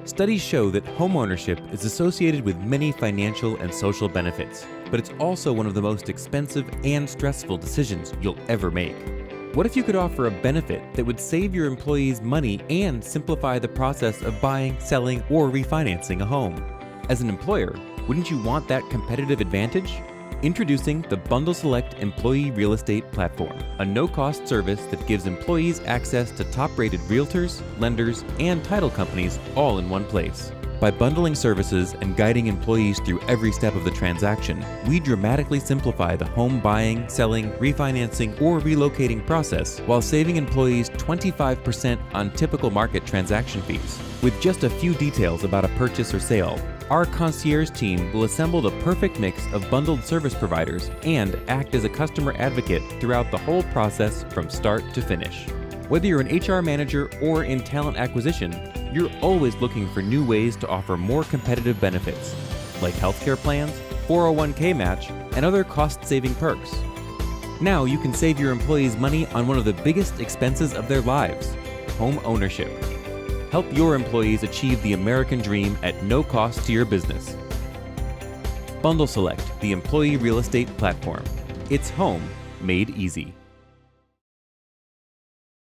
Studies show that homeownership is associated with many financial and social benefits, but it's also one of the most expensive and stressful decisions you'll ever make. What if you could offer a benefit that would save your employees money and simplify the process of buying, selling, or refinancing a home? As an employer, wouldn't you want that competitive advantage? Introducing the BundleSelect Employee Real Estate Platform, a no-cost service that gives employees access to top-rated realtors, lenders, and title companies all in one place. By bundling services and guiding employees through every step of the transaction, we dramatically simplify the home buying, selling, refinancing, or relocating process while saving employees 25% on typical market transaction fees. With just a few details about a purchase or sale, our concierge team will assemble the perfect mix of bundled service providers and act as a customer advocate throughout the whole process from start to finish. Whether you're an HR manager or in talent acquisition, you're always looking for new ways to offer more competitive benefits, like healthcare plans, 401k match, and other cost-saving perks. Now you can save your employees money on one of the biggest expenses of their lives, home ownership. Help your employees achieve the American dream at no cost to your business. BundleSelect, the employee real estate platform. It's home made easy.